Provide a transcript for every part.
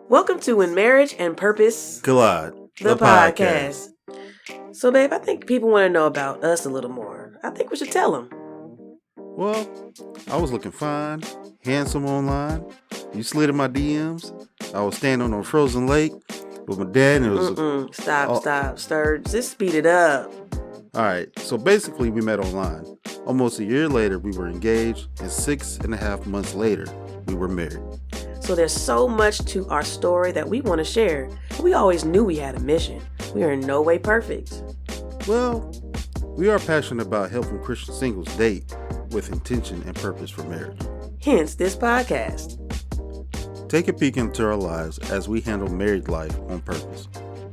Welcome to When Marriage and Purpose Collide, the podcast. So, babe, I think people want to know about us a little more. I think we should tell them. Well, I was looking fine, handsome online. You slid in my DMs. I was standing on a frozen lake with my dad, and it was Stop, Sturge. Just speed it up. All right, so basically we met online. Almost a year later, we were engaged, and 6.5 months later, we were married. So there's so much to our story that we want to share. We always knew we had a mission. We are in no way perfect. Well, we are passionate about helping Christian singles date with intention and purpose for marriage. Hence this podcast. Take a peek into our lives as we handle married life on purpose.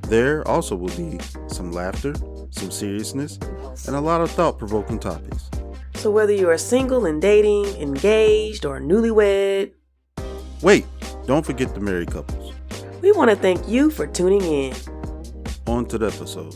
There also will be some laughter, some seriousness, and a lot of thought-provoking topics. So whether you are single and dating, engaged, or newlywed, wait, don't forget the married couples. We want to thank you for tuning in. On to the episode.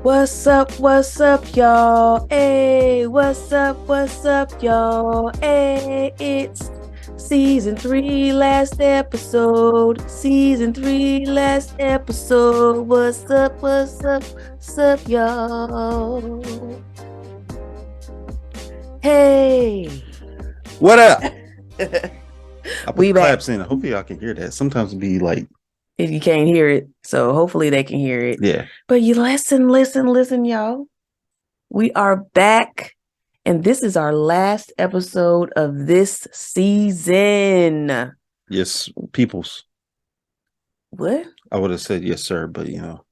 What's up, y'all? Hey, what's up, y'all? Hey, it's Season 3, last episode. Season 3, last episode. What's up, y'all? Hey. What up? I We put back. claps in. Hopefully y'all can hear that. Sometimes it be like... If you can't hear it, so hopefully they can hear it. Yeah. But you listen, y'all. We are back. And this is our last episode of this season. Yes, peoples. What? I would have said yes, sir, but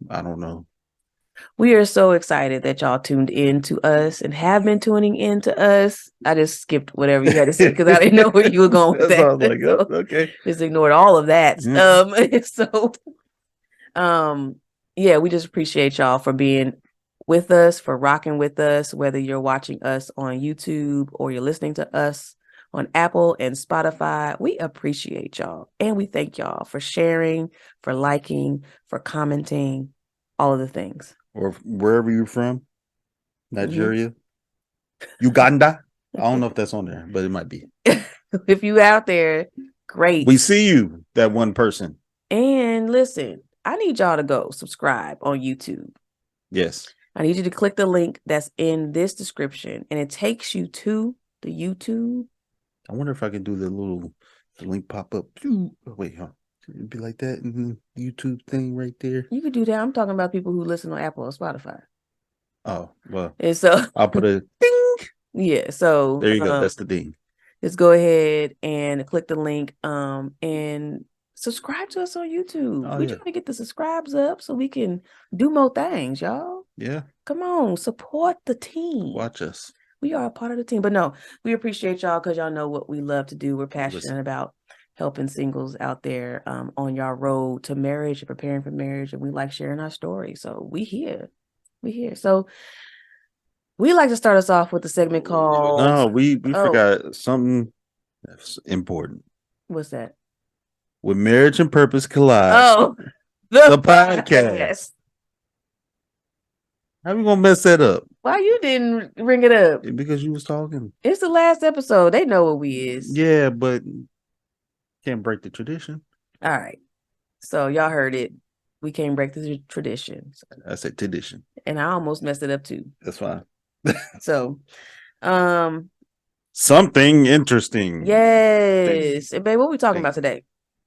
I don't know. We are so excited that y'all tuned in to us and have been tuning in to us. I just skipped whatever you had to say because I didn't know where you were going with that. I was like, oh, okay. Just ignored all of that. Yeah. We just appreciate y'all for being with us, for rocking with us, whether you're watching us on YouTube or you're listening to us on Apple and Spotify. We appreciate y'all. And we thank y'all for sharing, for liking, for commenting, all of the things. Or wherever you're from. Nigeria. Mm-hmm. Uganda. I don't know if that's on there, but it might be. If you out there, great. We see you, that one person. And listen, I need y'all to go subscribe on YouTube. Yes. I need you to click the link that's in this description, and it takes you to the YouTube. I wonder if I can do the link pop up. Wait, huh? It'd be like that in the YouTube thing right there. You could do that. I'm talking about people who listen on Apple or Spotify. Oh, well. And so I'll put a ding. Yeah, so there you go. That's the ding. Just go ahead and click the link and subscribe to us on YouTube. We're trying to get the subscribes up so we can do more things, y'all. Yeah. Come on, support the team. Watch us. We are a part of the team. But no, we appreciate y'all because y'all know what we love to do. We're passionate about helping singles out there on your road to marriage and preparing for marriage. And we like sharing our story. So we here. So we like to start us off with a segment called... No, we forgot something that's important. What's that? When Marriage and Purpose Collide. Oh, the podcast. How we gonna mess that up? Why you didn't bring it up? Because you was talking. It's the last episode. They know what we is. Yeah, but can't break the tradition. All right. So y'all heard it. We can't break the tradition. I said tradition. And I almost messed it up too. That's fine. So, something interesting. Yes. And babe, what are we talking about today?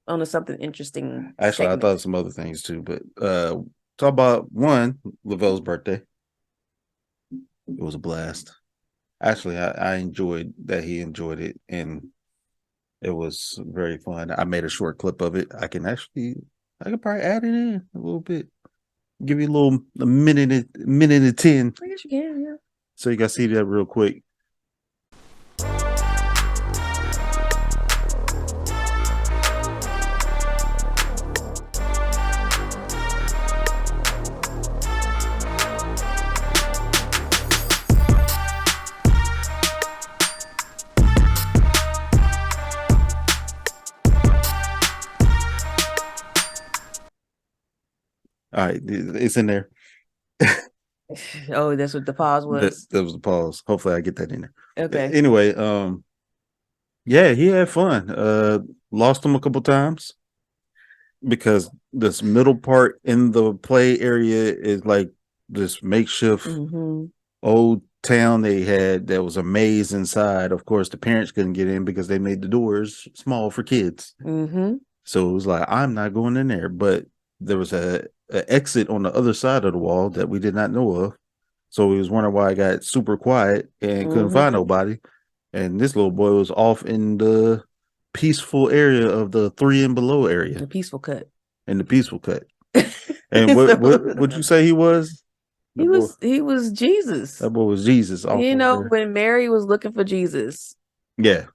On a something interesting. Actually, segment. I thought of some other things too, but talk about one, Lavelle's birthday. It was a blast. Actually, I enjoyed that he enjoyed it, and it was very fun. I made a short clip of it. I can probably add it in a little bit. Give you a minute and 10. I guess you can, yeah. So you guys see that real quick. All right, it's in there. Oh, that's what the pause was. That was the pause. Hopefully I get that in there. Okay. Anyway, yeah, he had fun. Lost him a couple times because this middle part in the play area is like this makeshift old town they had that was a maze inside. Of course, the parents couldn't get in because they made the doors small for kids. So it was like, I'm not going in there. But there was a exit on the other side of the wall that we did not know of. So we was wondering why I got super quiet and couldn't find nobody. And this little boy was off in the peaceful area of the 3 and below area. The peaceful cut. In the peaceful cut. And what would you say he was? He was Jesus. That boy was Jesus. You know, when Mary was looking for Jesus. Yeah.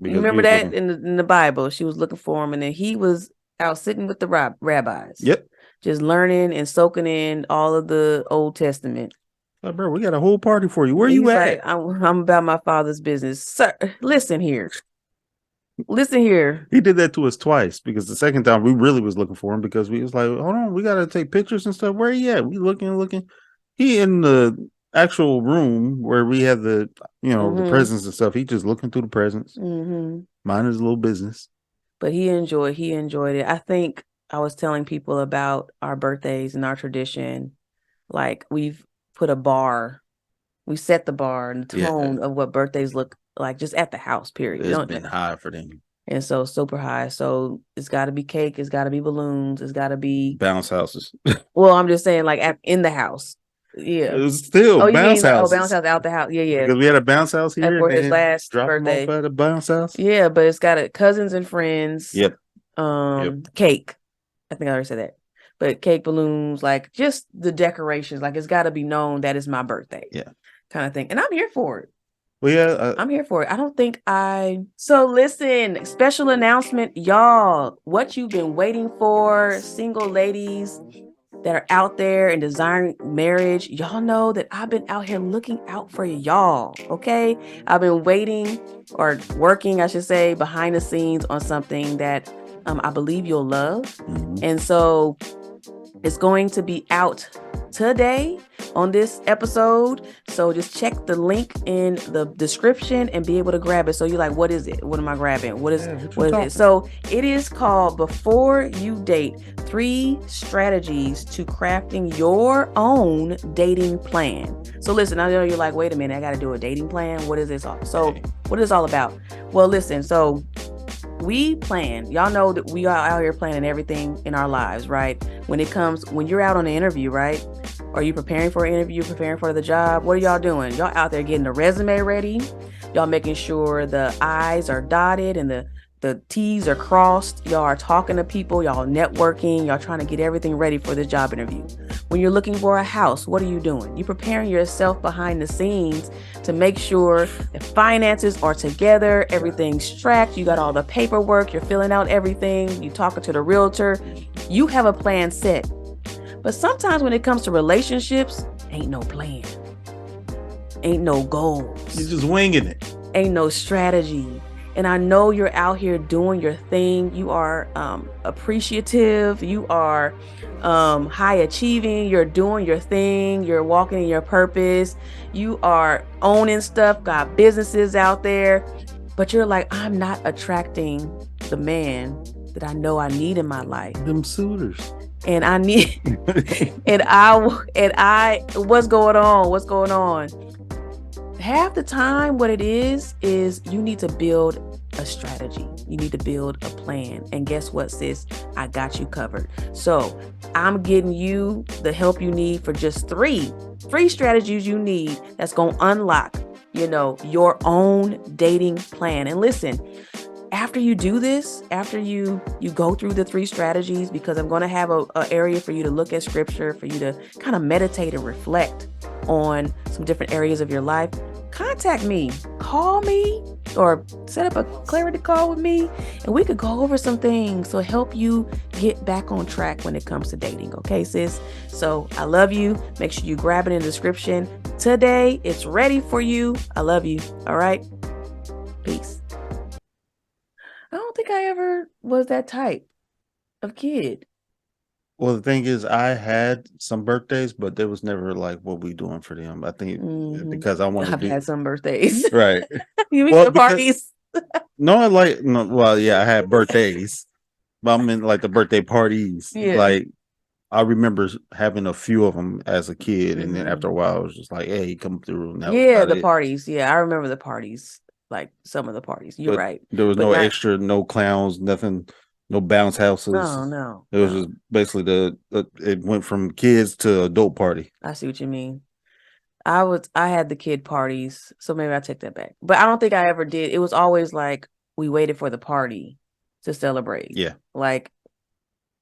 You remember that in the Bible, she was looking for him, and then he was out sitting with the rabbis. Yep. Just learning and soaking in all of the Old Testament. Like, bro, we got a whole party for you. Where you at? Like, I'm about my Father's business. Sir, listen here. Listen here. He did that to us twice because the second time we really was looking for him because we was like, hold on, we got to take pictures and stuff. Where he at? We looking. He in the actual room where we have the, the presents and stuff. He just looking through the presents. Mine is a little business. But he enjoyed it. I think I was telling people about our birthdays and our tradition. Like, we've put a bar. We set the bar and the tone of what birthdays look like just at the house, period. It's been high for them. And so super high. So it's got to be cake. It's got to be balloons. It's got to be bounce houses. Well, I'm just saying, like, in the house. Yeah. It was still bounce houses. Oh, bounce house out the house. Yeah. Because we had a bounce house here. For his last birthday. Him off at a bounce house. Yeah, but it's got cousins and friends. Yep. Cake. I think I already said that. But cake, balloons, like just the decorations. Like, it's got to be known that it's my birthday. Yeah. Kind of thing. And I'm here for it. Well, yeah. I'm here for it. I don't think So listen, special announcement, y'all. What you've been waiting for, single ladies that are out there and desiring marriage, y'all know that I've been out here looking out for y'all, okay? I've been waiting or working, I should say, behind the scenes on something that I believe you'll love. And so it's going to be out today on this episode. So just check the link in the description and be able to grab it. So you're like, what is it? What am I grabbing? What is it? So it is called Before You Date, 3 Strategies to Crafting Your Own Dating Plan. So listen, I know you're like, wait a minute, I got to do a dating plan. What is this all? So what is this all about? Well, listen, so we plan. Y'all know that we are out here planning everything in our lives, right? When you're out on an interview, right? Are you preparing for an interview, preparing for the job? What are y'all doing? Y'all out there getting the resume ready. Y'all making sure the I's are dotted and the T's are crossed. Y'all are talking to people. Y'all networking. Y'all trying to get everything ready for this job interview. When you're looking for a house, what are you doing? You're preparing yourself behind the scenes to make sure the finances are together, everything's tracked. You got all the paperwork. You're filling out everything. You talking to the realtor. You have a plan set. But sometimes when it comes to relationships, ain't no plan. Ain't no goals. You're just winging it. Ain't no strategy. And I know you're out here doing your thing. You are appreciative. You are high achieving. You're doing your thing. You're walking in your purpose. You are owning stuff, got businesses out there. But you're like, I'm not attracting the man that I know I need in my life. Them suitors. And I need, and I, what's going on? Half the time what it is you need to build a strategy. You need to build a plan. And guess what, sis? I got you covered. So I'm getting you the help you need for just three strategies you need that's going to unlock, your own dating plan. And listen, after you do this, after you go through the 3 strategies, because I'm going to have a area for you to look at scripture, for you to kind of meditate and reflect on some different areas of your life, contact me, call me, or set up a clarity call with me, and we could go over some things to help you get back on track when it comes to dating. Okay, sis? So I love you. Make sure you grab it in the description today. It's ready for you. I love you. All right. Peace. I don't think I ever was that type of kid. Well, the thing is, I had some birthdays, but there was never like what we doing for them. I think because I want to I've do had some birthdays. right. You mean Well, the because parties? no, I like no. Well, yeah, I had birthdays, but I mean like the birthday parties. Yeah. Like I remember having a few of them as a kid, and then after a Mhm. while, I was just like, "Hey, come through," and that was Yeah, about the it. parties. Yeah, I remember the parties. Like some of the parties. You're But right. there was But no not extra, no clowns, nothing, no bounce no, houses. no, It was no. just basically it went from kids to adult party. I see what you mean. I had the kid parties, so maybe I take that back. But I don't think I ever did. It was always like we waited for the party to celebrate. Yeah. Like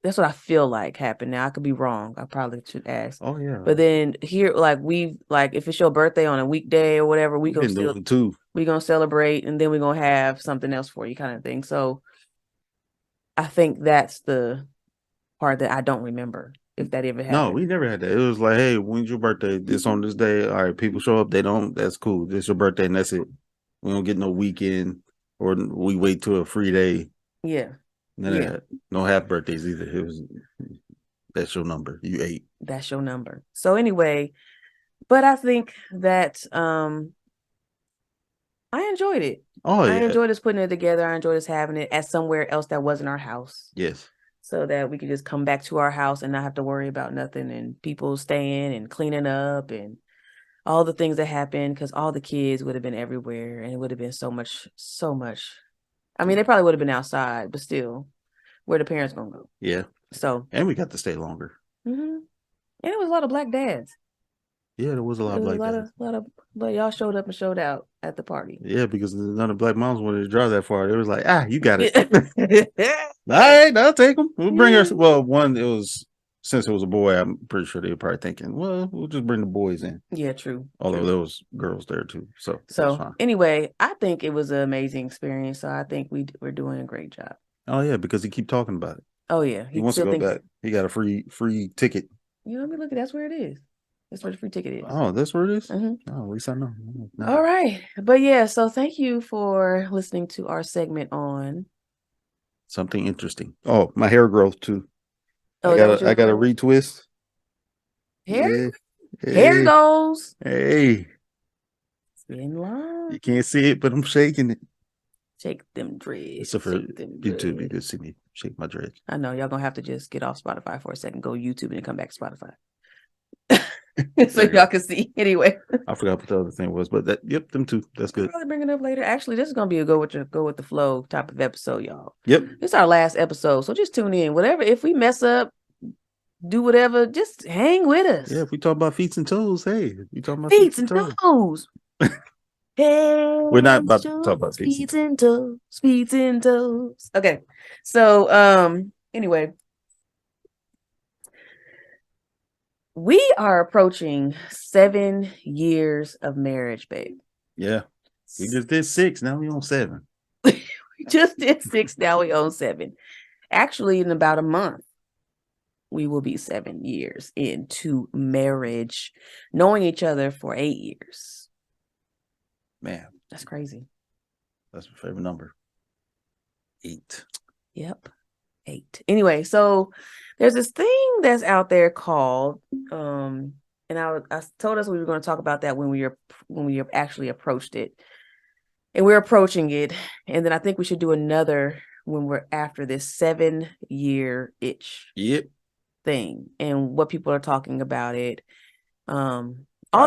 that's what I feel like happened. Now I could be wrong. I probably should ask. Oh yeah. But then here, like we like if it's your birthday on a weekday or whatever, We've been doing it too. we gonna celebrate and then we're gonna have something else for you kind of thing. So I think that's the part that I don't remember if that ever No, happened. we never had that. It was like, hey, when's your birthday? This on this day. All right, people show up. They don't. That's cool. This your birthday, and that's it. We don't get no weekend, or we wait till a free day. Yeah. None of Yeah. that. No half birthdays either. It was that's your number. You ate. That's your number. So anyway, but I think that I enjoyed it. Oh I yeah. enjoyed us putting it together. I enjoyed us having it at somewhere else that wasn't our house. Yes. So that we could just come back to our house and not have to worry about nothing and people staying and cleaning up and all the things that happened because all the kids would have been everywhere and it would have been so much, so much. I mean, they probably would have been outside, but still, where the parents gonna go? Yeah. So, And we got to stay longer. and it was a lot of black dads. Yeah, there was a lot It of was a black dads. lot of, but y'all showed up and showed out at the party. Yeah, because none of the black moms wanted to drive that far. They was like, you got it. Yeah. All right, I'll take them. We'll bring Yeah. her. Well, one, it was since it was a boy. I'm pretty sure they were probably thinking, well, we'll just bring the boys in. Yeah, true. Although True. there was girls there too, so that's fine. Anyway, I think it was an amazing experience. So I think we're doing a great job. Oh yeah, because he keep talking about it. Oh yeah, He wants to still go thinks. back. He got a free ticket. You know, let me look at that's where it is. That's where the free ticket is. Oh, that's where it is? Mhm. Oh, at least I know. No. All right, but yeah. So thank you for listening to our segment on. Something interesting. Oh, my hair growth too. Oh, I that was your got a growth? retwist. Hair. Yeah. Hair Hey, goes hey. in line. You can't see it, but I'm shaking it. Shake them dreads. Except for Shake them YouTube, you dreads. can see me shake my dreads. I know y'all gonna have to just get off Spotify for a second, go YouTube, and then come back to Spotify. So y'all can see. Anyway, I forgot what the other thing was, but them two. That's I'll good. probably bring it up later. Actually, this is gonna be a go with the flow type of episode, y'all. Yep. This is our last episode, so just tune in. Whatever, if we mess up, do whatever, just hang with us. Yeah, if we talk about feet and toes, hey, we talking about Feet and toes. We're not about to talk about feet and toes, feet and toes. Okay, so anyway, we are approaching 7 years of marriage, babe. Yeah, we just did 6. Now we on 7. We just did 6. Now we own 7. Actually, in about a month, we will be 7 years into marriage, knowing each other for 8 years. Man, that's crazy. That's my favorite number. 8. Yep. 8. Anyway, so there's this thing that's out there called and I told us we were going to talk about that when we actually approached it. And we're approaching it, and then I think we should do another when we're after this 7-year itch. Yep. Thing and what people are talking about it. All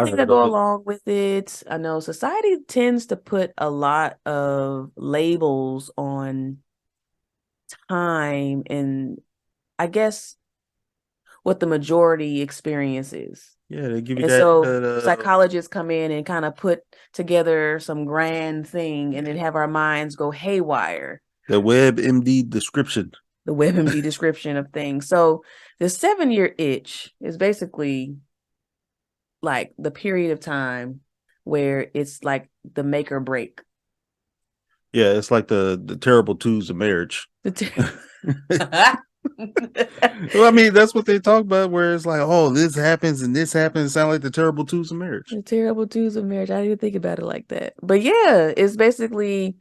things that go along with it. I know society tends to put a lot of labels on time and I guess what the majority experiences. Yeah, they give you and that. So psychologists come in and kind of put together some grand thing and then have our minds go haywire. The WebMD description. The WebMD description of things. So the 7-year itch is basically like the period of time where it's like the make or break. Yeah, it's like the terrible twos of marriage. Well, I mean, that's what they talk about, where it's like, oh, this happens and this happens. Sound like the terrible twos of marriage. The terrible twos of marriage. I didn't even think about it like that. But yeah, it's basically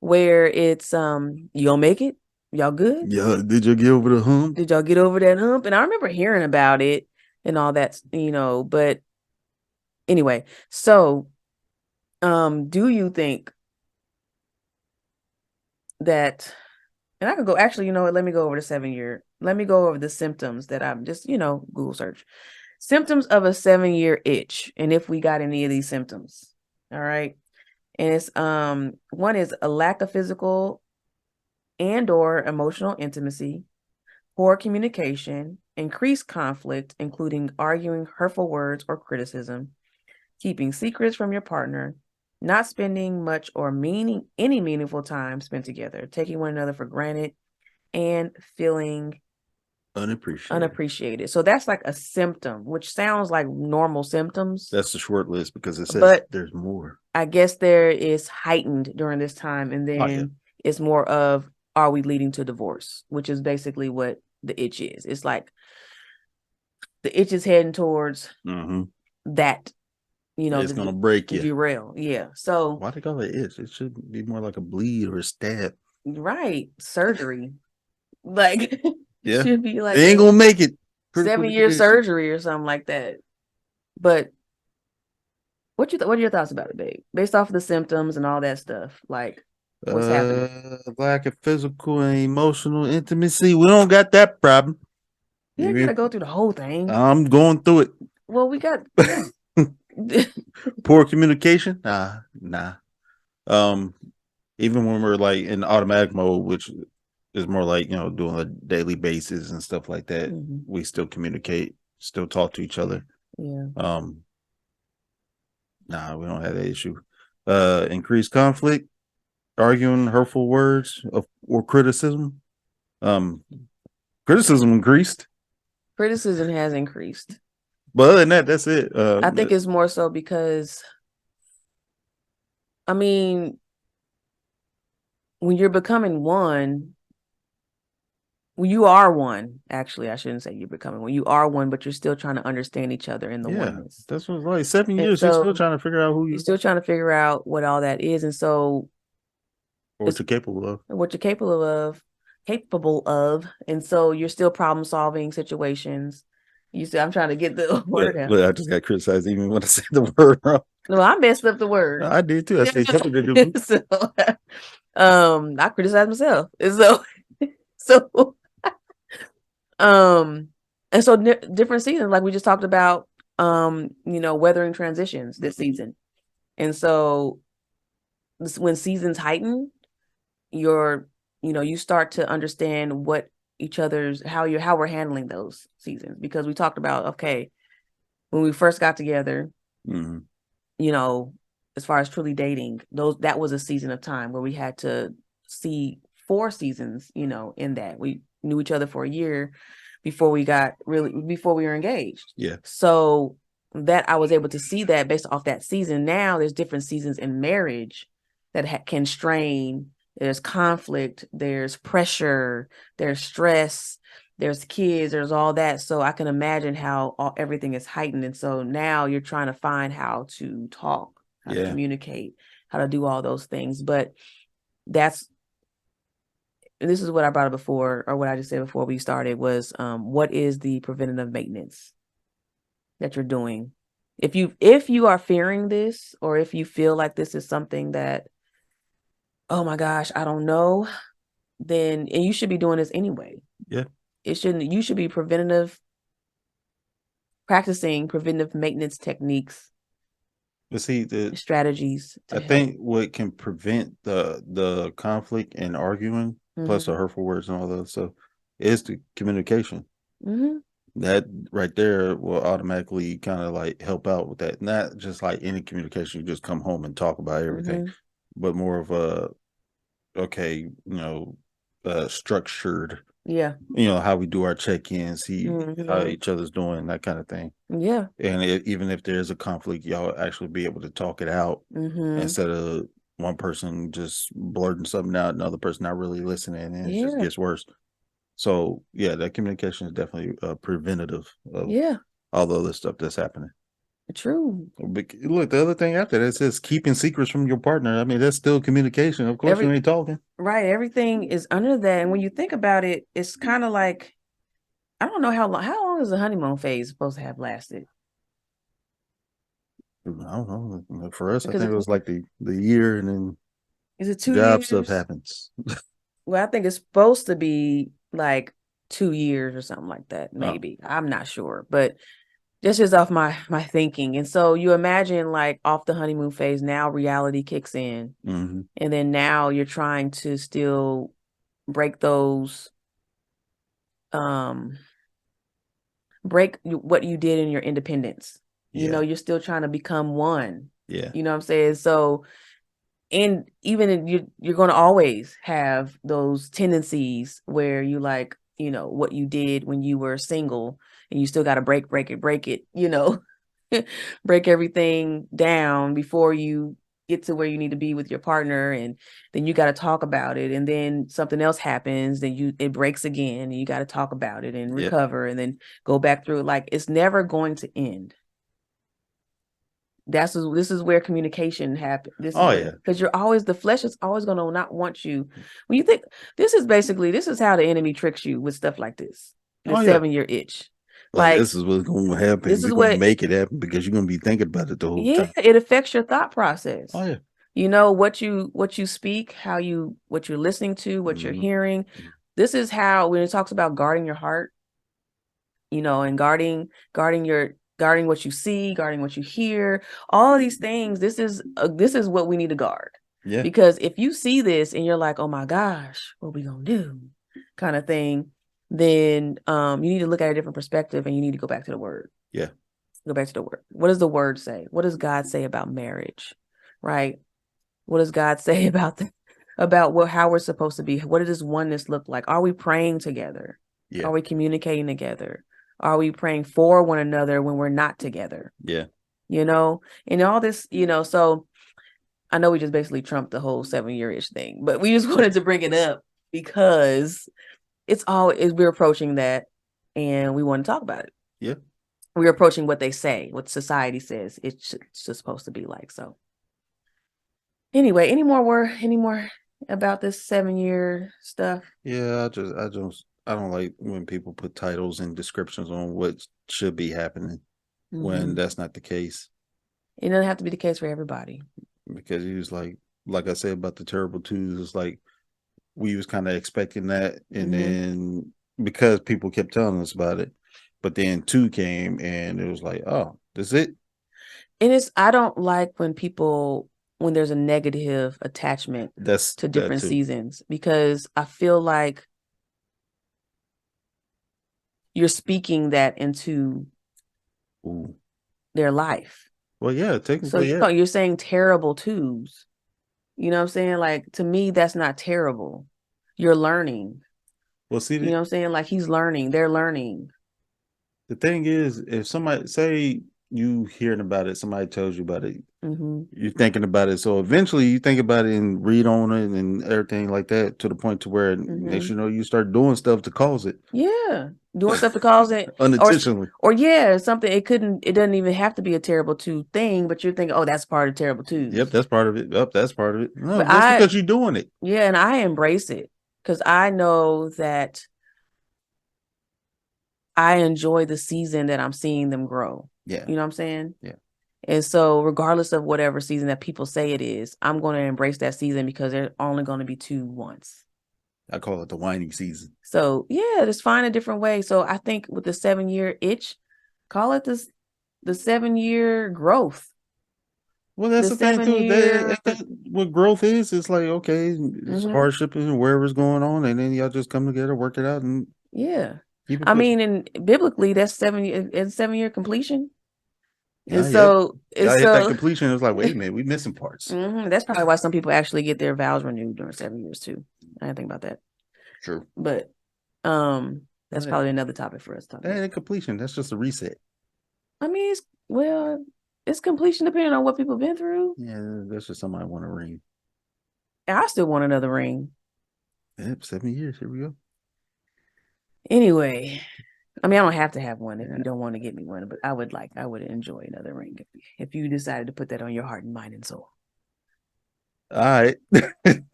where it's you gonna make it, Y'all good? Yeah, did you get over the hump? Did y'all get over that hump? And I remember hearing about it and all that, but anyway, so do you think that, and I could go, actually, you know what, let me go over the 7-year, let me go over the symptoms that I'm just, Google search. Symptoms of a 7-year itch, and if we got any of these symptoms. All right. And it's one is a lack of physical and or emotional intimacy, poor communication, increased conflict, including arguing, hurtful words, or criticism, keeping secrets from your partner, not spending much or any meaningful time spent together, taking one another for granted, and feeling unappreciated. So that's like a symptom, which sounds like normal symptoms. That's the short list because it says but there's more. I guess there is heightened during this time, and then it's more of, are we leading to divorce, which is basically what the itch is. It's like the itch is heading towards that, it's gonna break you. Derail. Yeah. So why they call it itch? It should be more like a bleed or a stab. Right. Surgery. Like yeah. should be like they ain't gonna make it. 7-year surgery or something like that. But what are your thoughts about it, babe? Based off of the symptoms and all that stuff, like what's happening? Lack of physical and emotional intimacy. We don't got that problem. You gotta go through the whole thing. I'm going through it. Well, we got poor communication. Nah. Even when we're like in automatic mode, which is more like doing a daily basis and stuff like that, we still communicate, still talk to each other. Yeah. Nah, we don't have that issue. Increased conflict, arguing, hurtful words, or criticism. Criticism increased. Criticism has increased. But other than that, that's it. I think it's more so because, I mean, when you're becoming one, when you are one, actually, I shouldn't say you're becoming one. You are one, but you're still trying to understand each other in the oneness. That's what's like 7 years. So, you're still trying to figure out who you're still trying to figure out what all that is. And so, what you're capable of. What you're capable of. And so you're still problem solving situations. I'm trying to get the word out. Look, I just got criticized even when I said the word wrong. No, I messed up the word. I did too. I said so, I criticized myself. So and so different seasons, like we just talked about, weathering transitions this season. And so when seasons heighten, you start to understand what each other's, how we're handling those seasons, because we talked about, okay, when we first got together, as far as truly dating, that was a season of time where we had to see 4 seasons, in that we knew each other for a year before we were engaged. Yeah. So that I was able to see that based off that season. Now there's different seasons in marriage that can strain. There's conflict, there's pressure, there's stress, there's kids, there's all that. So I can imagine how everything is heightened. And so now you're trying to find how to talk, how to communicate, how to do all those things. But this is what I brought up before, or what I just said before we started, was what is the preventative maintenance that you're doing? If you are fearing this, or if you feel like this is something that, oh my gosh, I don't know, and you should be doing this anyway. Yeah. You should be practicing preventive maintenance techniques. But see, the strategies. I think what can prevent the conflict and arguing, plus the hurtful words and all that stuff, is the communication. That right there will automatically kind of like help out with that. Not just like any communication, you just come home and talk about everything, but more of a, okay, structured. Yeah. How we do our check-ins, see how each other's doing, that kind of thing. Yeah. And even if there's a conflict, y'all actually be able to talk it out instead of one person just blurting something out and the other person not really listening, and it just gets worse. So that communication is definitely preventative of all the other stuff that's happening. True. But look, the other thing after that says keeping secrets from your partner. I mean, that's still communication. Of course, you ain't talking. Right, everything is under that. And when you think about it, it's kind of like, I don't know how long is the honeymoon phase supposed to have lasted? I don't know. For us, I Because think it, it was like the year, and then is it 2 years? job stuff happens. Well, I think it's supposed to be like 2 years or something like that, Oh, maybe. I'm not sure, but that's just off my thinking. And so you imagine like off the honeymoon phase, now reality kicks in. mm-hmm. And then now you're trying to still break those um break what you did in your independence. Yeah, You're still trying to become one. yeah, You know what I'm saying? So, and even if you're going to always have those tendencies where you like, what you did when you were single, and you still got to break it, break everything down before you get to where you need to be with your partner. And then you got to talk about it, and then something else happens, then it breaks again, and you got to talk about it and yeah. recover, and then go back through it. Like, it's never going to end. This is where communication happens. This is Oh where, yeah, because the flesh is always going to not want you. When you think, this is how the enemy tricks you with stuff like this oh yeah. 7-year itch. Like Like, this is what's going to happen. this We're is going to what, make it happen because you're going to be thinking about it the whole yeah, time. it affects your thought process. Oh yeah. What you speak, what you're listening to, what you're Mm-hmm. hearing. This is how, when it talks about guarding your heart, and guarding what you see, guarding what you hear, all of these things. This is what we need to guard. Yeah, Because if you see this and you're like, oh my gosh, what we gonna do, kind of thing, then you need to look at a different perspective, and you need to go back to the word. yeah, Go back to the word. What does the word say? What does God say about marriage? Right? What does God say about how we're supposed to be? What does oneness look like? Are we praying together? yeah, Are we communicating together? Are we praying for one another when we're not together? yeah, And all this, so I know we just basically trumped the whole 7-year-ish thing, but we just wanted to bring it up because we're approaching that, and we want to talk about it. yeah. We're approaching what they say, what society says it's just supposed to be like. So anyway, any more about this 7-year stuff? Yeah, I don't like when people put titles and descriptions on what should be happening when Mm-hmm. that's not the case. It doesn't have to be the case for everybody. Because he was like I said about the terrible twos, it's like we was kind of expecting that, and Mm-hmm. then because people kept telling us about it, but then two came, and it was like, oh, that's it. And I don't like when there's a negative attachment That's to that different too. seasons, because I feel like you're speaking that into Ooh. their life. Well, yeah, So technically, yeah. you're saying terrible twos. You know what I'm saying? Like, to me, that's not terrible. You're learning. Well, see, You know what I'm saying? Like, he's learning. They're learning. the thing is, if somebody say you hearing about it, somebody tells you about it, Mm-hmm. you're thinking about it. So eventually, you think about it and read on it and everything like that to the point to where Mm-hmm. next you start doing stuff to cause it Yeah. Doing stuff to cause it, or unintentionally. yeah, something. It doesn't even have to be a terrible two thing, but you're thinking, oh, that's part of terrible Yep, twos. that's part of it. Yep, that's part of it. No, But that's because you're doing it. yeah, and I embrace it because I know that I enjoy the season that I'm seeing them grow. Yeah, You know what I'm saying? yeah. And so, regardless of whatever season that people say it is, I'm going to embrace that season because they're only going to be two once. I call it the whiny season. So, yeah, just find a different way. So, I think with the 7-year itch, call it the 7-year growth. Well, that's The the thing seven too. year, What growth is? It's like okay, it's mm-hmm, hardship and wherever's going on, and then y'all just come together, work it out, and yeah. keep it I pushing. mean, and biblically, that's 7-year completion. And Yeah, yeah. so, and Y'all hit that so, completion. It was like, wait a minute, we missing parts. that's probably why some people actually get their vows renewed during 7 years too. I didn't think about that, True. but that's That probably another topic for us to talk about. ain't a completion. That's just a reset. I mean, it's completion depending on what people have been through. Yeah, that's just somebody want to ring. And I still want another ring. Yep, 7 years. Here we go. Anyway, I mean, I don't have to have one if you don't want to get me one, but I would enjoy another ring if you decided to put that on your heart and mind and soul. All right.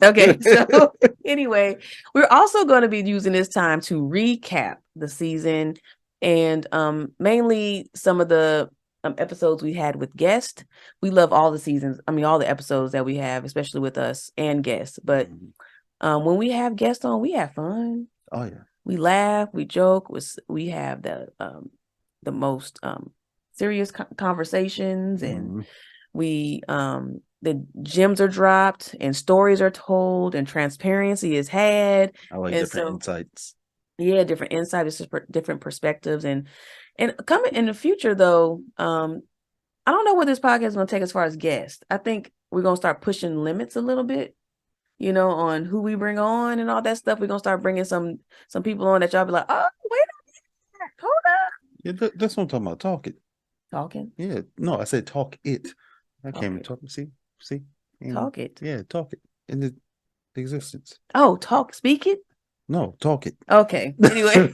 Okay, so anyway, we're also going to be using this time to recap the season and mainly some of the episodes we had with guests. We love all the seasons. I mean, all the episodes that we have, especially with us and guests. But when we have guests on, we have fun. Oh yeah. We laugh, we joke. We have the most serious conversations, and we the gems are dropped and stories are told and transparency is had. I like different insights. Yeah, different insights, different perspectives, and coming in the future though, I don't know what this podcast is going to take as far as guests. I think we're going to start pushing limits a little bit, on who we bring on and all that stuff. We're going to start bringing some people on that y'all be like, oh, wait a minute, hold up. Yeah, that's what I'm talking about. Talk it. Talking? Yeah. No, I said talk it. I can't even talk. See? Talk it. Yeah, talk it into existence. Oh, speak it? No, talk it. Okay. Anyway,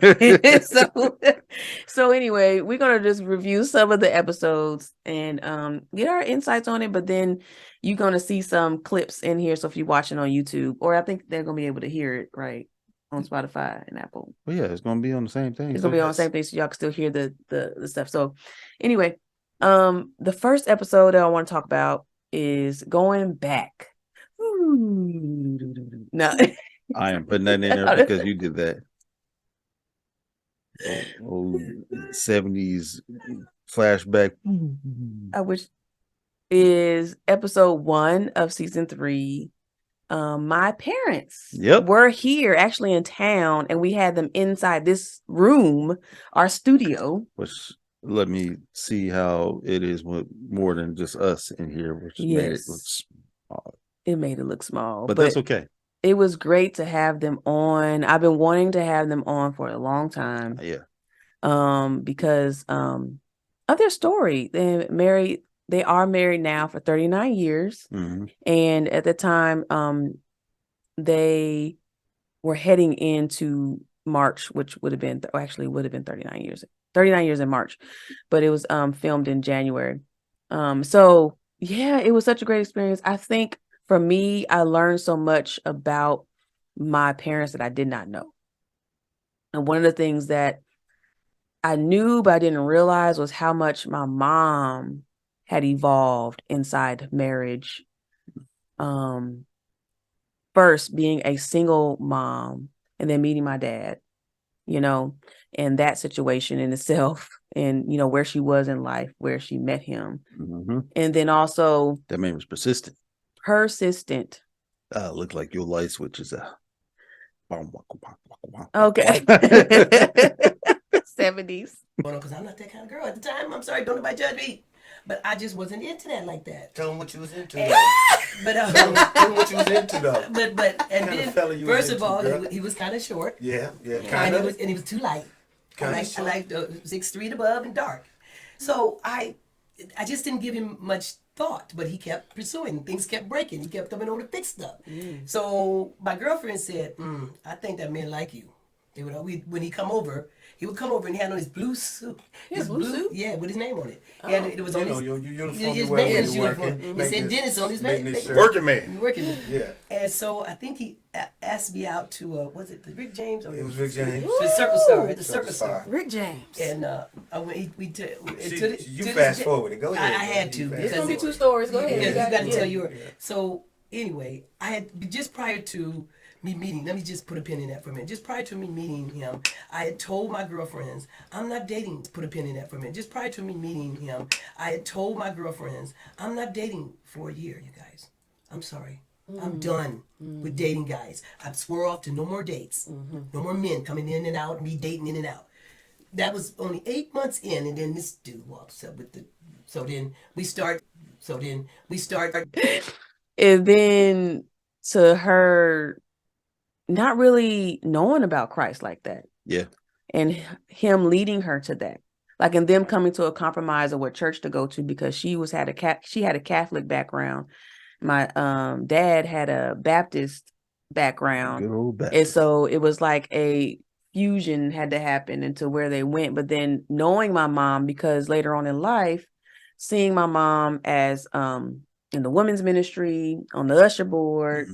so anyway, we're gonna just review some of the episodes and get our insights on it. But then you're gonna see some clips in here. So if you're watching on YouTube, or I think they're gonna be able to hear it right on Spotify and Apple. Well, yeah, it's gonna be on the same thing. It's gonna be on the same thing, so y'all can still hear the stuff. So anyway, the first episode that I want to talk about is going back. No. I am putting that in there because you did that. Oh, 70s flashback. I wish is episode 1 of season 3. My parents were here actually in town, and we had them inside this room, our studio. Which let me see how it is with more than just us in here, which made it look small. It made it look small, but that's okay. It was great to have them on. I've been wanting to have them on for a long time. Yeah. Because of their story. They are married now for 39 years. And at the time, they were heading into March, which would have been 39 years. 39 years in March, but it was filmed in January. So yeah, it was such a great experience. I think for me, I learned so much about my parents that I did not know. And one of the things that I knew, but I didn't realize was how much my mom had evolved inside marriage. First being a single mom and then meeting my dad, and that situation in itself and, where she was in life, where she met him. And then also that man was persistent. Looked like your light switch is out. Okay. 70s. Because I'm not that kind of girl at the time. I'm sorry, don't nobody judge me. But I just wasn't into that like that. Tell them what you was into. But tell them what you was into though. But and then first of all, he was kind of short. Yeah, kind of. And he was too light. I like 6'3" above and dark. So I just didn't give him much thought, but he kept pursuing. Things kept breaking. He kept coming over to fix stuff. So my girlfriend said, I think that man like you. When he come over, he would come over and he had on his blue suit. His blue suit? Yeah, with his name on it. It was on your uniform. His maintenance uniform. It said Dennis on his maintenance shirt. Working man. Working man. Yeah. And so I think he asked me out to, was it the Rick James? It was Rick James. The Circus Star. The Circus Star. Rick James. And you fast forward and go ahead. I had to. It's going to be 2 stories. Go ahead. You got to tell yours. So anyway, I had, just prior to me meeting, let me just put a pin in that for a minute. Just prior to me meeting him, I had told my girlfriends, I'm not dating, put a pin in that for a minute. Just prior to me meeting him, I had told my girlfriends, I'm not dating for a year, you guys. I'm sorry. I'm done with dating guys. I swore off to no more dates. No more men coming in and out, me dating in and out. That was only 8 months in, and then this dude walks up with so then we start. And then to her not really knowing about Christ like that. Yeah. And him leading her to that. Like, and them coming to a compromise of what church to go to, because she had a Catholic background. My dad had a Baptist background. Good old Baptist. And so it was like a fusion had to happen into where they went. But then knowing my mom, because later on in life, seeing my mom as in the women's ministry, on the usher board,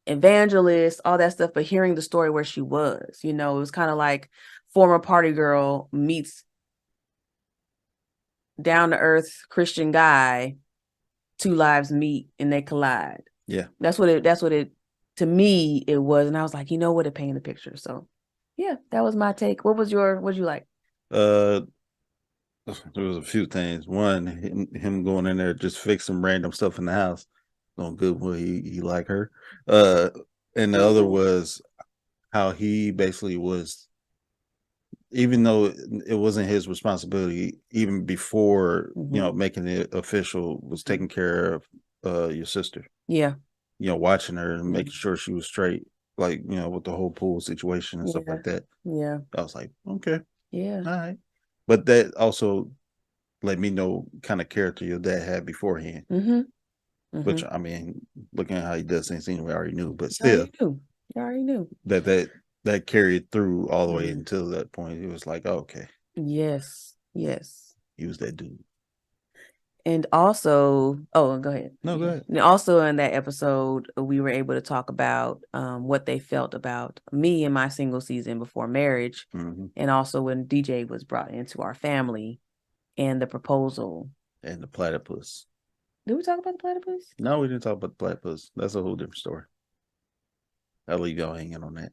evangelist, all that stuff, but hearing the story where she was, it was kind of like former party girl meets down to earth Christian guy, two lives meet and they collide. Yeah. That's what it to me it was. And I was like, it painted the picture. So yeah, that was my take. What'd you like? There was a few things. One, him going in there just fixing random stuff in the house. Doing good when he like her. And the other was how he basically was, even though it wasn't his responsibility, even before making it official, was taking care of your sister. Yeah. Watching her and making sure she was straight, like with the whole pool situation and stuff like that. Yeah. I was like, okay, yeah, all right. But that also let me know kind of character your dad had beforehand. Which, I mean, looking at how he does things anyway, I already knew, but still, you already knew that carried through all the way until that point. It was like, oh, okay, yes, he was that dude. And also, go ahead. No, go ahead. And also in that episode, we were able to talk about what they felt about me and my single season before marriage, and also when DJ was brought into our family, and the proposal and the platypus. Did we talk about the platypus? No, we didn't talk about the platypus. That's a whole different story. I'll leave y'all hanging on that.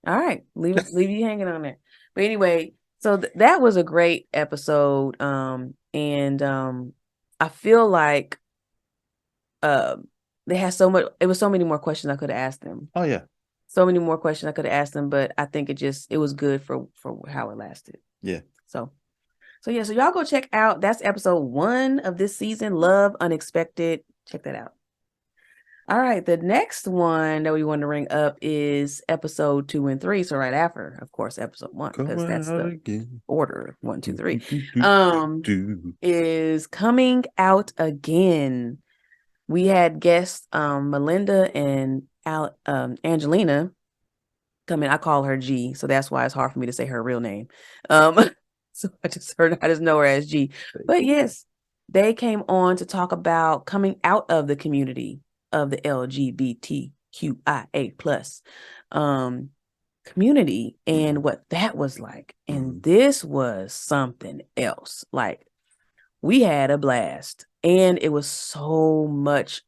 All right, leave you hanging on there. But anyway, so that was a great episode, and I feel like they had so much. It was so many more questions I could have asked them. Oh yeah, so many more questions I could have asked them, but I think it was good for how it lasted. Yeah. So y'all go check out. That's episode 1 of this season, Love Unexpected. Check that out. All right, the next one that we want to bring up is episode 2 and 3. So right after, of course, episode 1, because that's the order 1, 2, 3. Is Coming Out Again. We had guests Melinda and Angelina come in. I call her G, so that's why it's hard for me to say her real name. So I just know her as G. But yes, they came on to talk about coming out of the community of the LGBTQIA plus community and what that was like. And this was something else. Like, we had a blast, and it was so much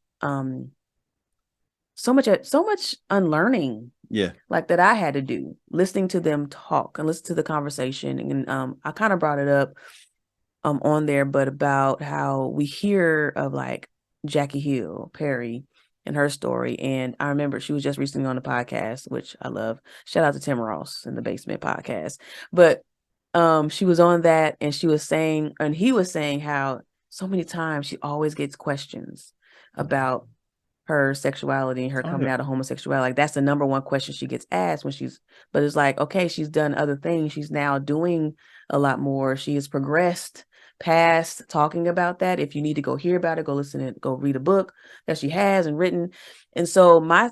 unlearning. Yeah. Like that I had to do, listening to them talk and listen to the conversation. And I kind of brought it up on there, but about how we hear of like Jackie Hill Perry and her story. And I remember she was just recently on the podcast, which I love. Shout out to Tim Ross in the Basement podcast. But she was on that, and she was saying, and he was saying how so many times she always gets questions about her sexuality and her coming out of homosexuality. Like, that's the number one question she gets asked but it's like, okay, she's done other things. She's now doing a lot more. She has progressed past talking about that. If you need to go hear about it, go listen and go read a book that she has and written. And so my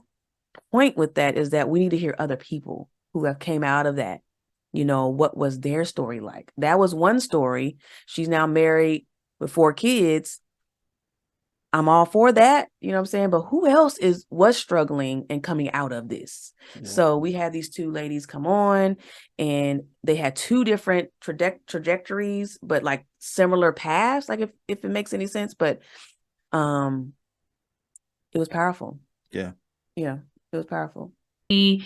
point with that is that we need to hear other people who have came out of that. What was their story like? That was one story. She's now married with 4 kids. I'm all for that, you know what I'm saying? But who else was struggling and coming out of this? Yeah. So we had these 2 ladies come on, and they had 2 different trajectories, but like similar paths, like if it makes any sense. But it was powerful. Yeah. Yeah, it was powerful. The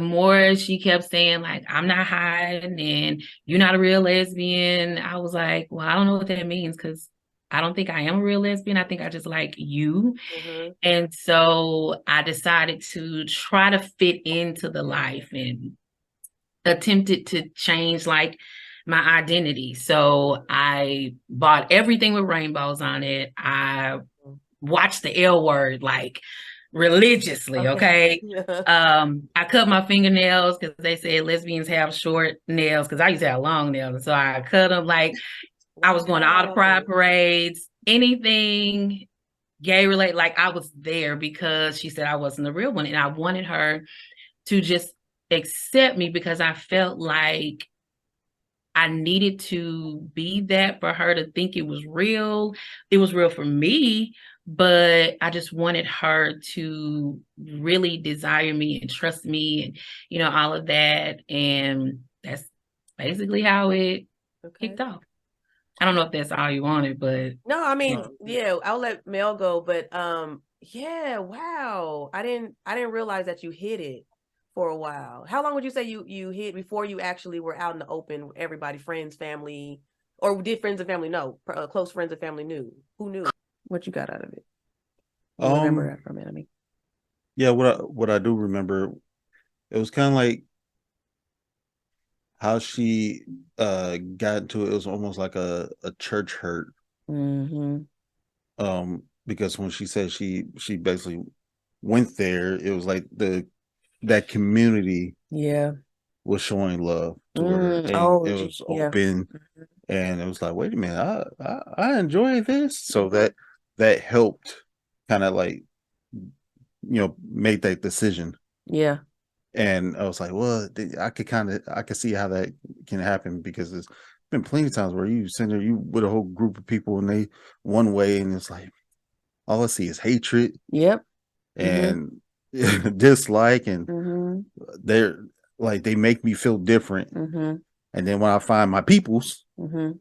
more she kept saying, like, I'm not hiding and you're not a real lesbian, I was like, well, I don't know what that means, because I don't think I am a real lesbian. I think I just like you. And so I decided to try to fit into the life and attempted to change like my identity. So I bought everything with rainbows on it. I watched the L Word like religiously. Okay. I cut my fingernails because they said lesbians have short nails, because I used to have long nails. And so I cut them. Like, I was going to all the pride parades, anything gay related. Like, I was there because she said I wasn't the real one. And I wanted her to just accept me because I felt like I needed to be that for her to think it was real. It was real for me, but I just wanted her to really desire me and trust me and, all of that. And that's basically how it Okay. kicked off. I don't know if that's all you wanted, but No, I mean, yeah, I'll let Mel go, but yeah, wow. I didn't realize that you hid it for a while. How long would you say you hid before you actually were out in the open, everybody, friends, family, or did friends and family know? Close friends and family knew. Who knew? What you got out of it? You remember that from it, I mean. Yeah, what I do remember, it was kind of like how she got into it. It was almost like a church hurt. Mm-hmm. Because when she said she basically went there, it was like that community Yeah. was showing love to her, and Oh, it gee, was yeah. open, and it was like, wait a minute, I enjoy this. So that helped kind of like make that decision. Yeah. And I was like, well, I could see how that can happen, because there's been plenty of times where you send her, you with a whole group of people and they one way, and it's like all I see is hatred Yep. and dislike, and Mm-hmm. they're like, they make me feel different. Mm-hmm. And then when I find my peoples, Mm-hmm.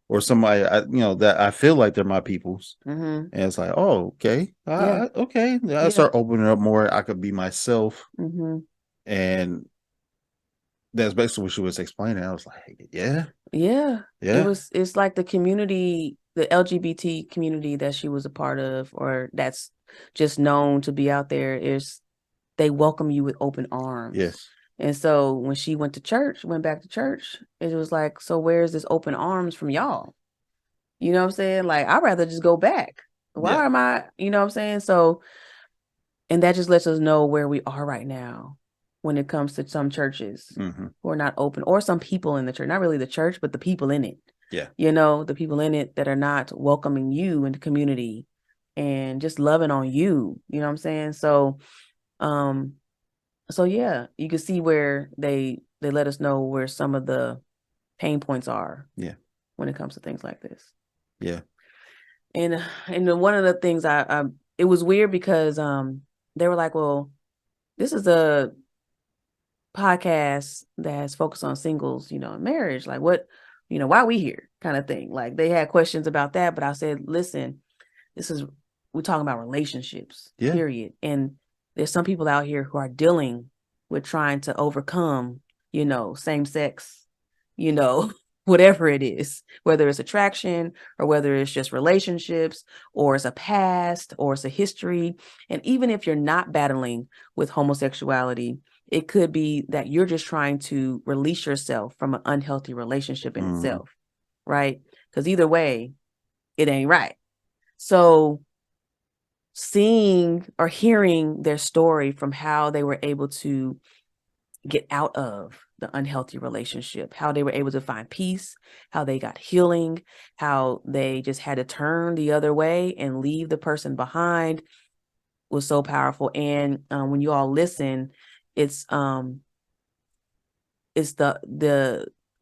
or somebody that I feel like they're my peoples, Mm-hmm. and it's like, oh, okay, Yeah. okay, I Yeah. start opening up more. I could be myself, Mm-hmm. and that's basically what she was explaining. I was like, yeah, Yeah. yeah, It's like the community, the LGBT community that she was a part of, or that's just known to be out there, is they welcome you with open arms. yes, And so when she went back to church, it was like, so where's this open arms from y'all? You know what I'm saying? Like, I'd rather just go back. Why yeah, am I, you know what I'm saying? So, and that just lets us know where we are right now when it comes to some churches mm-hmm. who are not open, or some people in the church, not really the church, but the people in it. Yeah, The people in it that are not welcoming you in the community and just loving on you. You know what I'm saying? Um, so yeah, you can see where they let us know where some of the pain points are. Yeah. When it comes to things like this. Yeah. And one of the things I it was weird because they were like, well, this is a podcast that's focused on singles, and marriage. Like, what, why are we here, kind of thing. Like, they had questions about that, but I said, listen, we're talking about relationships, Yeah. period. And there's some people out here who are dealing with trying to overcome, same sex, whatever it is, whether it's attraction or whether it's just relationships or it's a past or it's a history. And even if you're not battling with homosexuality, it could be that you're just trying to release yourself from an unhealthy relationship in itself, right? Because either way, it ain't right. So seeing or hearing their story from how they were able to get out of the unhealthy relationship, how they were able to find peace, how they got healing, how they just had to turn the other way and leave the person behind, was so powerful. And when you all listen, it's the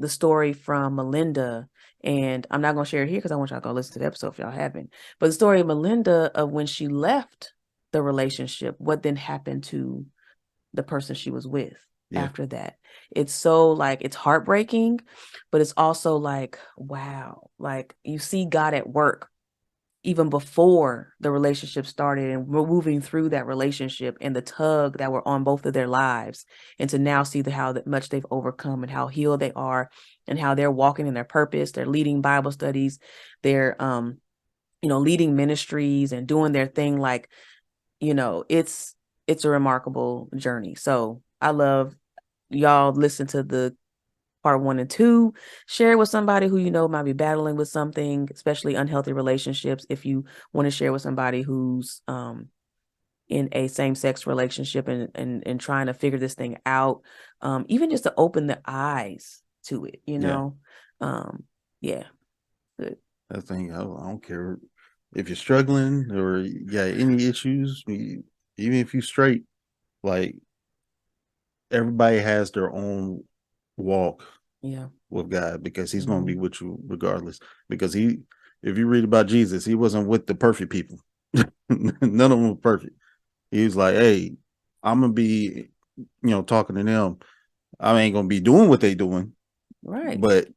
story from Melinda, and I'm not going to share it here because I want y'all to go listen to the episode if y'all haven't. But the story of Melinda, of when she left the relationship, what then happened to the person she was with after that. It's so, like, it's heartbreaking, but it's also like, wow, like, you see God at work even before the relationship started, and we're moving through that relationship and the tug that were on both of their lives, and to now see how much they've overcome and how healed they are and how they're walking in their purpose. They're leading Bible studies, they're leading ministries and doing their thing. Like, it's a remarkable journey. So I love y'all listen to the part 1 and 2, share it with somebody who might be battling with something, especially unhealthy relationships. If you want to share with somebody who's in a same-sex relationship and trying to figure this thing out, even just to open the eyes to it, yeah. Good. That thing, I don't care if you're struggling or you got any issues, even if you're straight, like, everybody has their own walk Yeah. with God, because he's going to be with you regardless. Because if you read about Jesus, he wasn't with the perfect people. None of them were perfect. He was like, hey, I'm going to be, talking to them. I ain't going to be doing what they doing, Right. but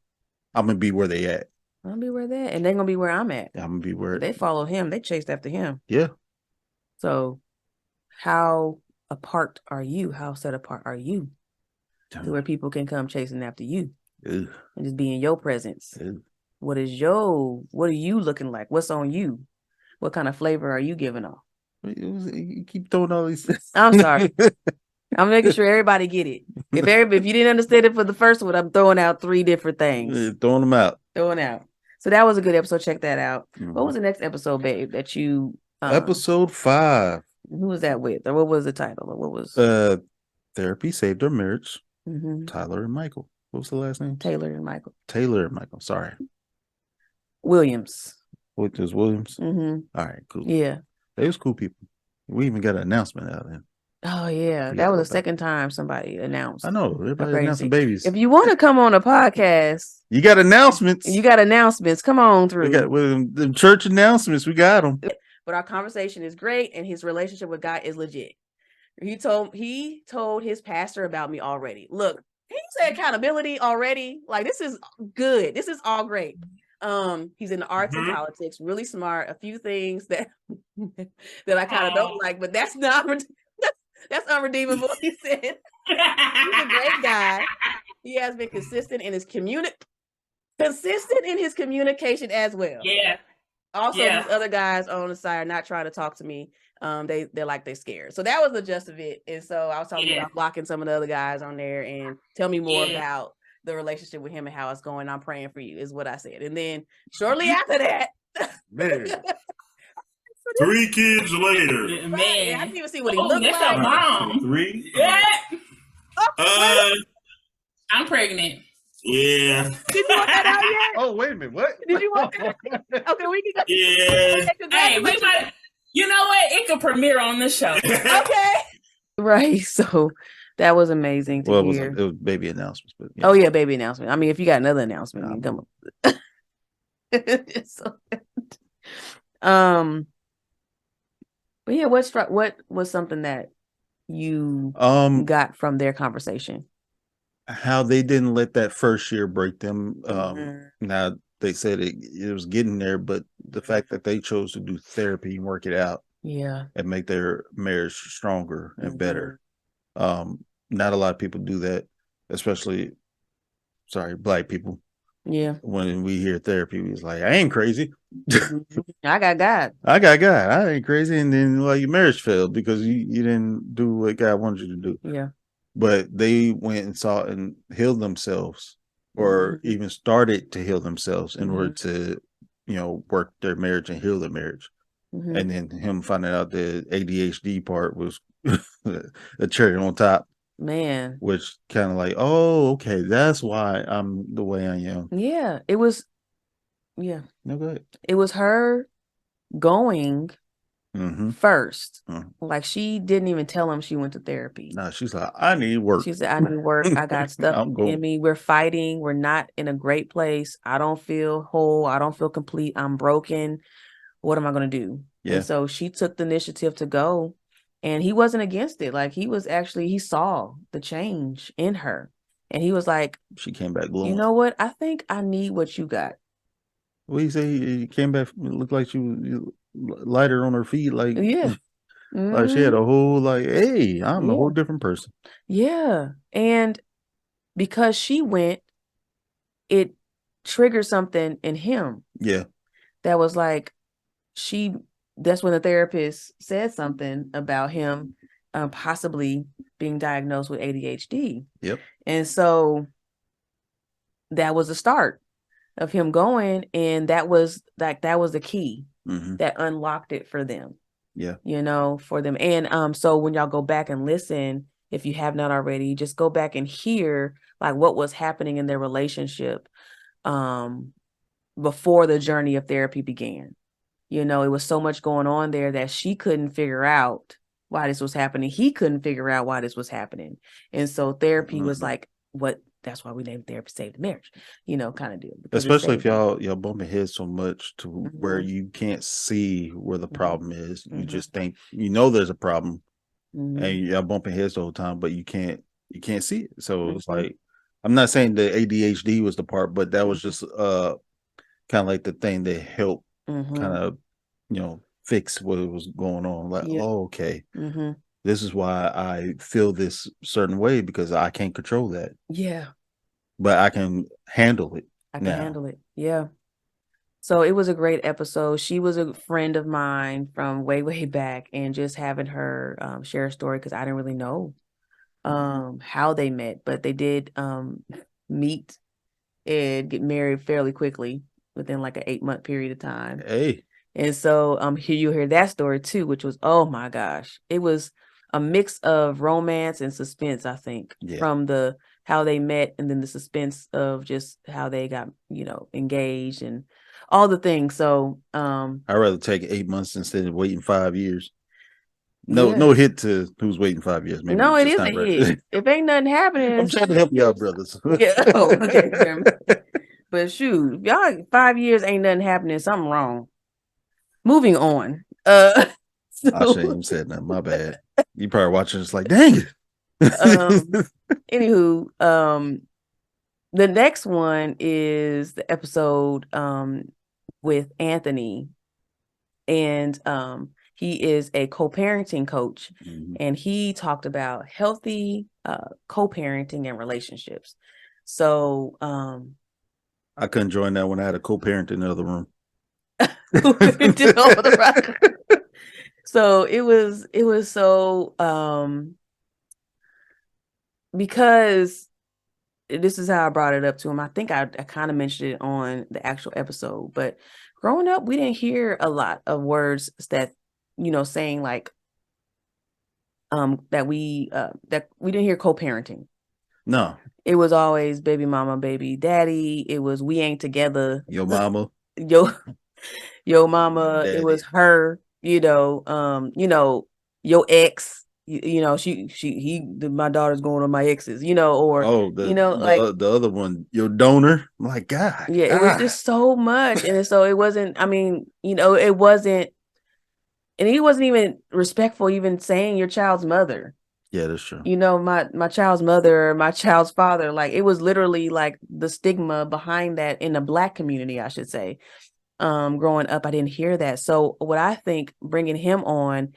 I'm going to be where they at. I'm going to be where they're at. And they're going to be where I'm at. I'm going to be where they followed him. They chased after him. Yeah. So how apart are you? How set apart are you to where people can come chasing after you and just be in your presence? What are you looking like? What's on you? What kind of flavor are you giving off? You keep throwing all these things. I'm sorry. I'm making sure everybody get it. If you didn't understand it for the first one, I'm throwing out 3 different things. Throwing them out. So that was a good episode. Check that out. What was the next episode, babe, that you episode 5. Who was that with? Or what was the title? Or what was Therapy Saved Our Marriage. Tyler and Michael. What was the last name? Taylor and Michael. Sorry. Williams. What was Williams? All right, cool. Yeah. They was cool people. We even got an announcement out of them. Oh yeah. That was the second time somebody announced. I know. Everybody announcing babies. If you want to come on a podcast, you got announcements. Come on through. We got the church announcements. We got them. But our conversation is great, and his relationship with God is legit. He told his pastor about me already. Look, he said accountability already. Like, this is good. This is all great. He's in the arts and politics, really smart. A few things that that I kind of don't like, but that's not that's unredeemable. He said he's a great guy. He has been consistent in his communication as well. Yeah. Also, these other guys on the side are not trying to talk to me. They're scared. So that was the gist of it. And so I was talking about blocking some of the other guys on there and tell me more about the relationship with him and how it's going. I'm praying for you, is what I said. And then shortly after that, man, 3 kids later, man, I didn't even see what he looked like. That's a mom. 3. Yeah. I'm pregnant. Yeah. Did you want that out yet? Oh, wait a minute. What? Did you want that? Okay, we can go. Yeah. Hey, we might. You know what? It could premiere on the show. Okay. Right. So that was amazing to hear. It was baby announcements, but Oh yeah, baby announcement. I mean, if you got another announcement, come on. But yeah, what was something that you got from their conversation? How they didn't let that first year break them. Now they said it was getting there, but the fact that they chose to do therapy and work it out, and make their marriage stronger and better. Not a lot of people do that, especially, Black people. Yeah. When we hear therapy, it's like, I ain't crazy. I got God. I ain't crazy. And then your marriage failed because you didn't do what God wanted you to do. Yeah. But they went and sought and healed themselves, or even started to heal themselves in order to, work their marriage and heal their marriage. And then him finding out the ADHD part was a cherry on top. Man. Which kind of like, oh, okay, that's why I'm the way I am. Yeah. It was, No, go ahead. It was her going first. Like, she didn't even tell him she went to therapy. No, she's like, I need work. She said, I need work. I got stuff in me. We're fighting. We're not in a great place. I don't feel whole. I don't feel complete. I'm broken. What am I going to do? Yeah. And so she took the initiative to go, and he wasn't against it. Like, he saw the change in her, and he was like, she came back glowing. You know what? I think I need what you got. What he say? He came back. It looked like she was lighter on her feet. Like, like she had a whole, hey, I'm a whole different person. Yeah. And because she went, it triggered something in him. Yeah. That was like, that's when the therapist said something about him possibly being diagnosed with ADHD. Yep. And so that was the start of him going, and that was the key that unlocked it for them. Yeah. For them. And so when y'all go back and listen, if you have not already, just go back and hear what was happening in their relationship before the journey of therapy began. It was so much going on there that she couldn't figure out why this was happening. He couldn't figure out why this was happening. And so therapy was like, that's why we named therapy Save the Marriage, kind of deal. Because it Especially if saved them. y'all bumping heads so much to where you can't see where the problem is. You just think there's a problem, and y'all bumping heads the whole time, but you can't see it. So it's like, I'm not saying the ADHD was the part, but that was just kind of like the thing that helped kind of fix what was going on. Like, oh, okay, this is why I feel this certain way, because I can't control that. Yeah. But I can handle it. I can handle it. Yeah. So it was a great episode. She was a friend of mine from way, way back, and just having her share a story, because I didn't really know how they met, but they did meet and get married fairly quickly within like an 8-month period of time. Hey. And so here you hear that story too, which was, oh my gosh, it was a mix of romance and suspense, I think, from the how they met, and then the suspense of just how they got, engaged and all the things. So I'd rather take 8 months instead of waiting 5 years. No hit to who's waiting 5 years. Maybe no, it is not a right. hit. If ain't nothing happening, I'm trying to help y'all, brothers. Yeah. Oh, okay, Jeremy. But shoot, if y'all 5 years ain't nothing happening, something wrong. Moving on. I shouldn't even said nothing. My bad. You probably watching this like, dang it. Anywho, the next one is the episode with Anthony, and he is a co-parenting coach, and he talked about healthy co-parenting and relationships. So I couldn't join that when I had a co-parent in the other room. So it was so because this is how I brought it up to him. I think I kind of mentioned it on the actual episode, but growing up, we didn't hear a lot of words that, saying like, that we didn't hear co-parenting. No. It was always baby mama, baby daddy. It was, we ain't together. Your mama. Your mama. Daddy. It was her, your ex. My daughter's going on my exes, or the other one, your donor. My God. Yeah, it was just so much. And so it wasn't, it wasn't, and he wasn't even respectful even saying your child's mother. Yeah, that's true. My child's mother, my child's father, like it was literally like the stigma behind that in the Black community, I should say. Growing up, I didn't hear that. So what I think bringing him on,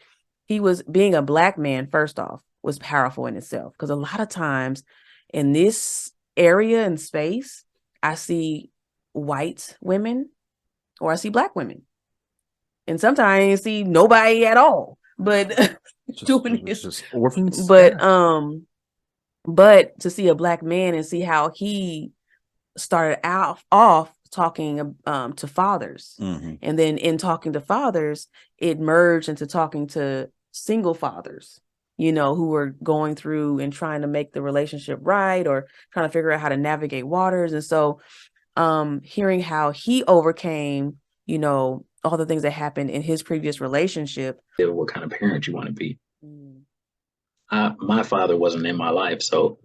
he was being a Black man, first off, was powerful in itself. Because a lot of times in this area and space, I see white women or I see Black women. And sometimes I see nobody at all. But doing this, just orphans. But to see a Black man and see how he started off talking to fathers, and then in talking to fathers, it merged into talking to single fathers, who were going through and trying to make the relationship right, or trying to figure out how to navigate waters. And so hearing how he overcame, all the things that happened in his previous relationship. What kind of parent you want to be. My father wasn't in my life, so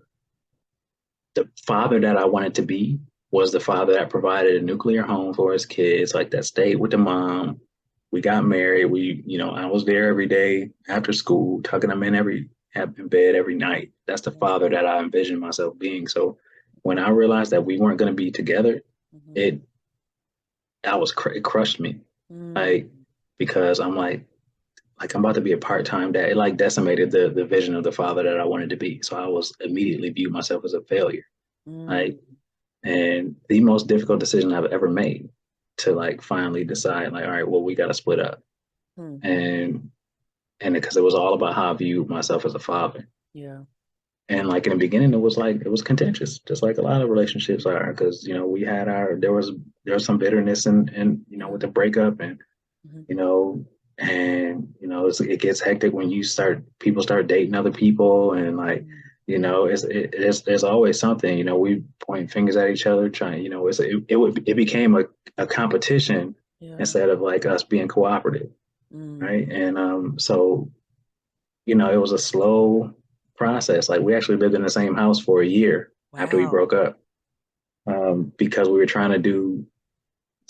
the father that I wanted to be was the father that provided a nuclear home for his kids, like that stayed with the mom. We got married. I was there every day after school, tucking them in bed every night. That's the father that I envisioned myself being. So when I realized that we weren't going to be together, it crushed me, because I'm like I'm about to be a part-time dad. It like decimated the vision of the father that I wanted to be. So I was immediately viewed myself as a failure. And the most difficult decision I've ever made to finally decide all right, well, we got to split up. And because it was all about how I viewed myself as a father. Yeah. And in the beginning, it was contentious, just like a lot of relationships are, because we had there was some bitterness and with the breakup, and it gets hectic when people start dating other people, and there's always something, we point fingers at each other, trying, it became a competition instead of us being cooperative. Right. And so it was a slow process. Like we actually lived in the same house for a year after we Wow. broke up, because we were trying to do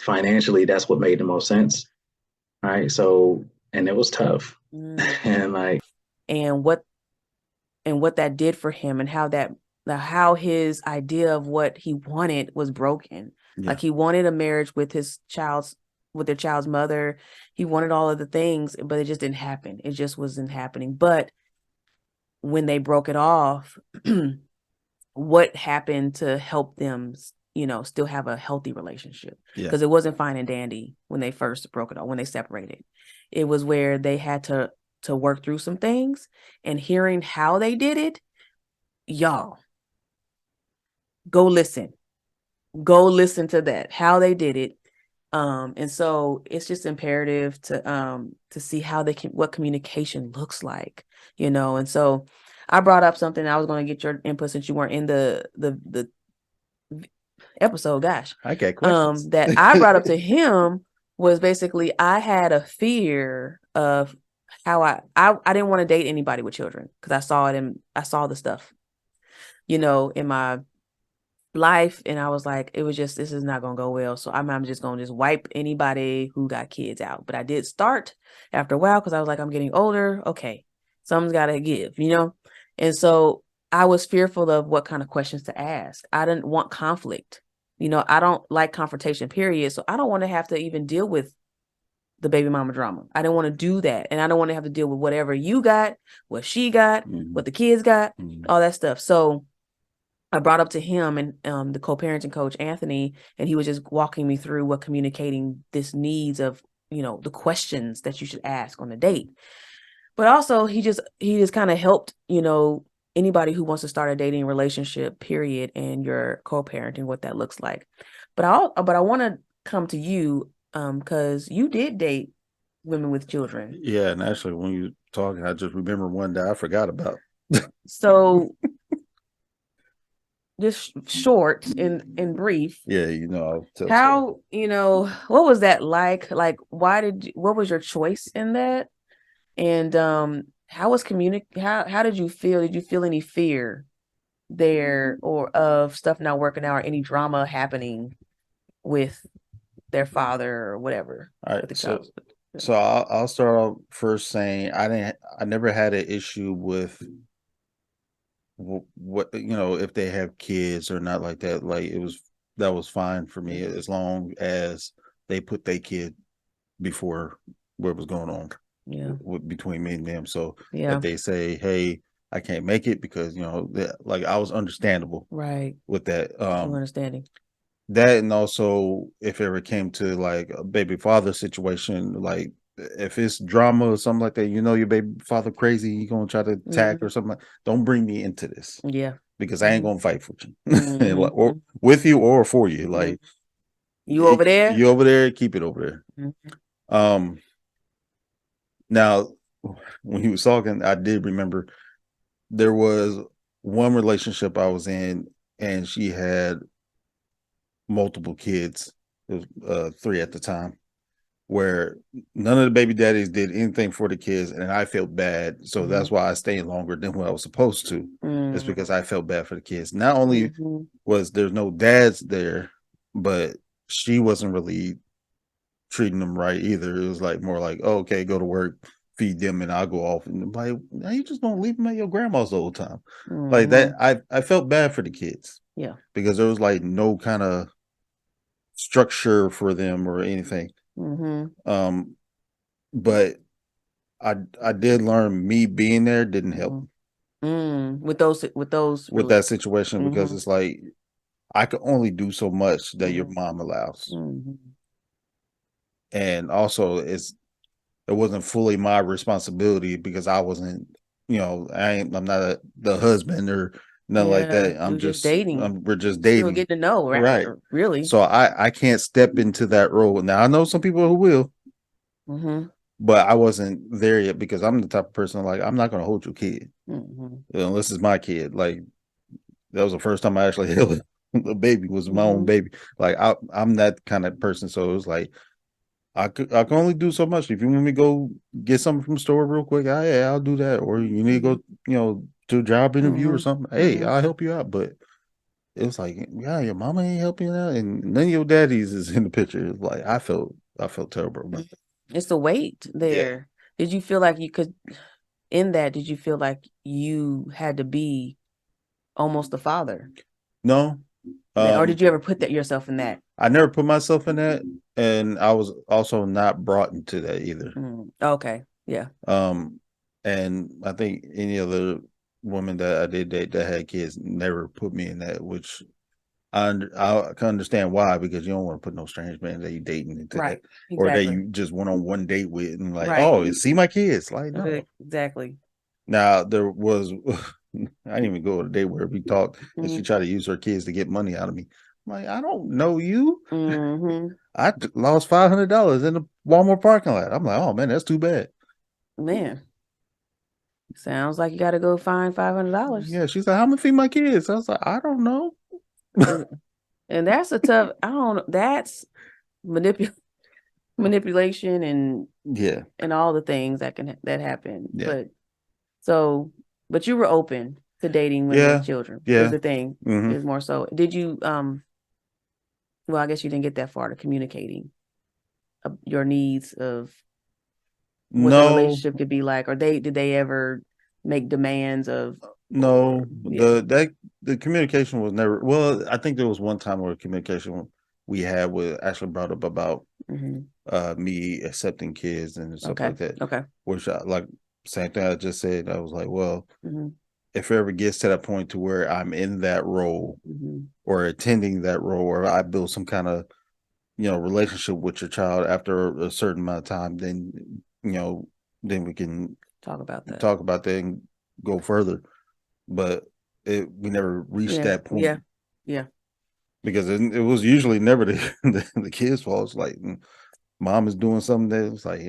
financially. That's what made the most sense, right? So, and it was tough, and like, And what that did for him, and how his idea of what he wanted was broken. Yeah. Like he wanted a marriage with their child's mother. He wanted all of the things, but it just didn't happen. It just wasn't happening. But when they broke it off, what happened to help them, still have a healthy relationship? Yeah. Because it wasn't fine and dandy when they first broke it off, when they separated. It was where they had to work through some things, and hearing how they did it, y'all, go listen to that, how they did it. And so it's just imperative to see how what communication looks like, and so I brought up something. I was going to get your input since you weren't in the episode. Gosh, I got questions. that I brought up to him was basically, I had a fear of how I didn't want to date anybody with children, because I saw the stuff, in my life, and I was like, this is not gonna go well. So I'm just gonna wipe anybody who got kids out. But I did start after a while, because I was like, I'm getting older. Okay, something's gotta give, And so I was fearful of what kind of questions to ask. I didn't want conflict. I don't like confrontation, period. So I don't want to have to even deal with the baby mama drama. I didn't want to do that. And I don't want to have to deal with whatever you got, what she got, what the kids got, all that stuff. So I brought up to him and the co-parenting coach, Anthony, and he was just walking me through what communicating this needs of, the questions that you should ask on a date. But also he just kind of helped, anybody who wants to start a dating relationship, period, and your co-parenting, what that looks like. But I want to come to you, because you did date women with children. Yeah, and actually when you talking, I just remember one that I forgot about. So just short and brief. Yeah, I'll tell How, what was that like? Like, what was your choice in that? And how was how did you feel? Did you feel any fear there, or of stuff not working out, or any drama happening with their father or whatever? All right, so I'll start off first saying I never had an issue with what if they have kids or not, like that. Like that was fine for me, as long as they put their kid before what was going on between me and them. So if they say, hey, I can't make it because like, I was understandable right with that. Understanding that, and also if it ever came to like a baby father situation, like if it's drama or something like that, your baby father crazy, he gonna try to attack or something. Don't bring me into this. Yeah. Because I ain't gonna fight for you, or with you or for you. Like you over there, keep it over there. Now when he was talking, I did remember there was one relationship I was in, and she had multiple kids. It was 3 at the time, where none of the baby daddies did anything for the kids, and I felt bad. So that's why I stayed longer than what I was supposed to. It's because I felt bad for the kids. Not only was there's no dads there, but she wasn't really treating them right either. It was like more like, oh, okay, go to work, feed them, and I'll go off. And like, now you just don't leave them at your grandma's the whole time. Like that, I felt bad for the kids. Yeah. Because there was like no kind of structure for them or anything. But I did learn me being there didn't help with that situation, because it's like I could only do so much that your mom allows. And also it wasn't fully my responsibility, because I wasn't, I'm not the husband or nothing like that. I'm just dating. We're just dating. Still getting to know, right? Really. So I can't step into that role. Now I know some people who will, but I wasn't there yet, because I'm the type of person, like, I'm not going to hold your kid unless it's my kid. Like, that was the first time I actually held a baby, was my own baby. Like I'm that kind of person. So it was like, I can only do so much. If you want me to go get something from the store real quick, yeah, I'll do that. Or you need to go, to a job interview or something. Hey, I'll help you out. But it was like, yeah, your mama ain't helping you out, and none of your daddies is in the picture. It's like I felt terrible. But It's the weight there. Did you feel like you could, in that, did you feel like you had to be almost the father? No. Or did you ever put that yourself in that? I never put myself in that, and I was also not brought into that either. Okay. Yeah. And I think any other woman that I did date that had kids never put me in that, which I can understand why, because you don't want to put no strange man that you dating into Right. that, or that Exactly. you just went on one date with and like, Right. oh, see my kids. Like, no. Exactly. Now there was, I didn't even go on a date where we talked and she tried to use her kids to get money out of me. I'm like, I don't know you. I lost $500 in the Walmart parking lot. I'm like, oh man, that's too bad. Man, sounds like you got to go find $500. Yeah, she's like, how am I gonna feed my kids? I was like, I don't know. And that's a tough. I don't know. That's manipulation and all the things that happen. Yeah. But you were open to dating women with children. Yeah. Is the thing. Is more so. Did you well, I guess you didn't get that far to communicating your needs of what the relationship could be like, or did they ever make demands of? No, the communication was never. Well, I think there was one time where communication we had was actually brought up about me accepting kids and stuff like that. Okay. Which like same thing I just said. I was like, well, if it ever gets to that point to where I'm in that role or attending that role, or I build some kind of relationship with your child after a certain amount of time, then then we can talk about that and go further. But we never reached that point. Yeah. Because it was usually never the kids' fault. It's like mom is doing something that was like,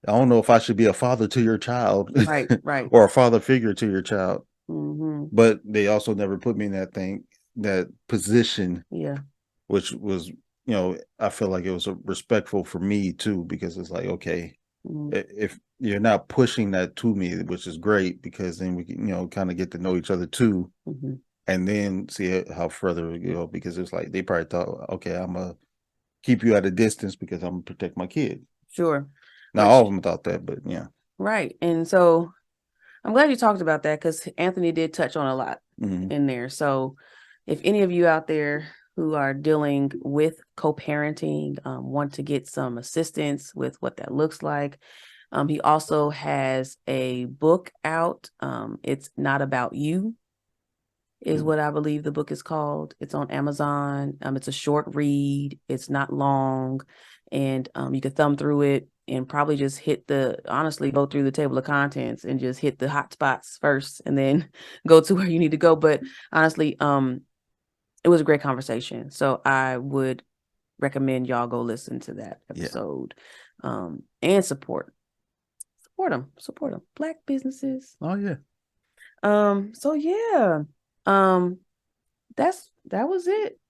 I don't know if I should be a father to your child, right, or a father figure to your child. But they also never put me in that position. Yeah, which was I feel like it was respectful for me too, because it's like, okay, if you're not pushing that to me, which is great, because then we can kind of get to know each other too, and then see how further we go. Because it's like they probably thought, okay, I'm gonna keep you at a distance because I'm gonna protect my kid. Sure. Now all of them thought that, but yeah. Right. And so I'm glad you talked about that, because Anthony did touch on a lot in there. So if any of you out there who are dealing with co-parenting, want to get some assistance with what that looks like, he also has a book out. It's Not About You is what I believe the book is called. It's on Amazon. It's a short read. It's not long. And you can thumb through it and probably just honestly go through the table of contents and just hit the hot spots first and then go to where you need to go. But honestly, it was a great conversation. So I would recommend y'all go listen to that episode and support them. Black businesses. Oh yeah. So yeah. That was it.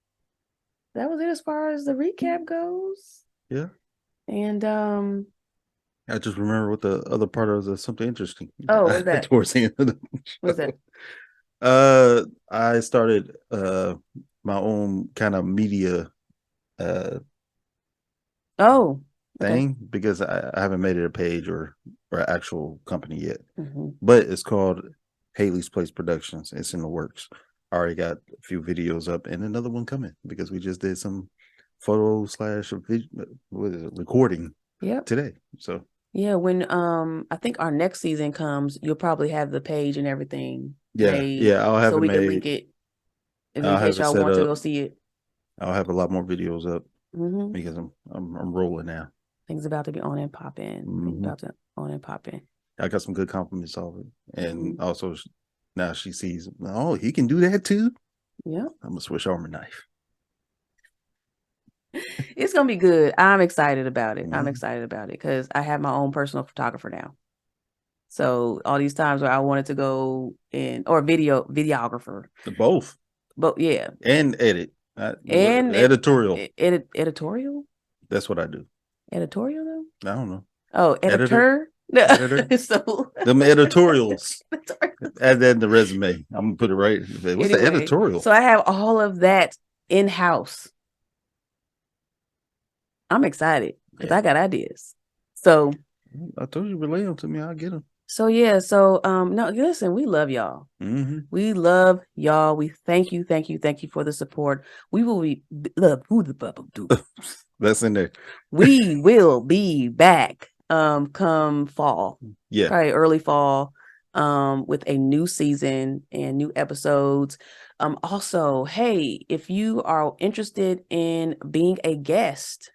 That was it as far as the recap goes. Yeah. And I just remember what the other part of something interesting. Oh, what's that? Towards the end of the show. What's that? I started my own kind of media thing, because I haven't made it a page or an actual company yet. But it's called Haley's Place Productions. It's in the works. I already got a few videos up and another one coming, because we just did some photo / recording today. So yeah, when I think our next season comes, you'll probably have the page and everything. I'll have so it we made. can link it in case y'all want to go see it. I'll have a lot more videos up because I'm rolling now. Things about to be on and popping. I got some good compliments of it, and also now she sees, oh, he can do that too. Yeah, I'm a Swiss Army knife. It's gonna be good. I'm excited about it. I'm excited about it because I have my own personal photographer now. So all these times where I wanted to go or videographer, both, but yeah, and edit, and editorial. Editorial. That's what I do. Editorial though? I don't know. Oh, editor. Editor. So Them editorials. Add that in the resume. I'm gonna put it right. What's the Anyway, editorial? So I have all of that in house. I'm excited because Yeah. I got ideas. So I told you, relay them to me. I'll get them. So yeah, so no, listen, we love y'all. Mm-hmm. We love y'all. We thank you for the support. We will be That's in there. we will be back come fall. Yeah. Probably early fall with a new season and new episodes. Also, hey, if you are interested in being a guest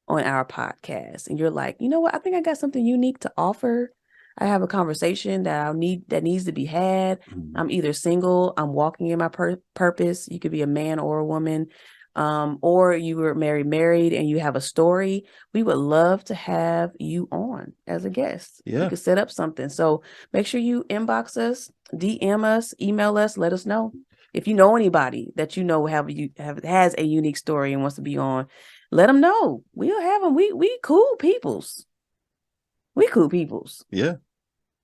on our podcast and you're like, you know what, I think I got something unique to offer. I have a conversation that needs to be had. Mm-hmm. I'm either single, I'm walking in my purpose. You could be a man or a woman, or you were married and you have a story. We would love to have you on as a guest. Yeah. We could set up something. So make sure you inbox us, DM us, email us, let us know. If you know anybody that you know has a unique story and wants to be on, let them know. We'll have them. We cool peoples. We cool peoples. Yeah.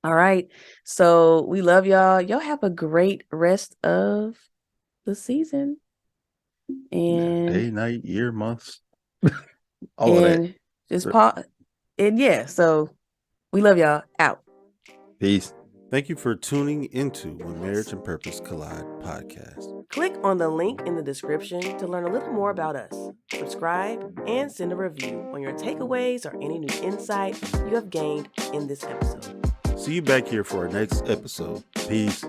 All right. So we love y'all. Y'all have a great rest of the season. And day, night, year, months. All of that. Just pause. And yeah, so we love y'all. Out. Peace. Thank you for tuning into When Marriage and Purpose Collide podcast. Click on the link in the description to learn a little more about us. Subscribe and send a review on your takeaways or any new insight you have gained in this episode. See you back here for our next episode. Peace.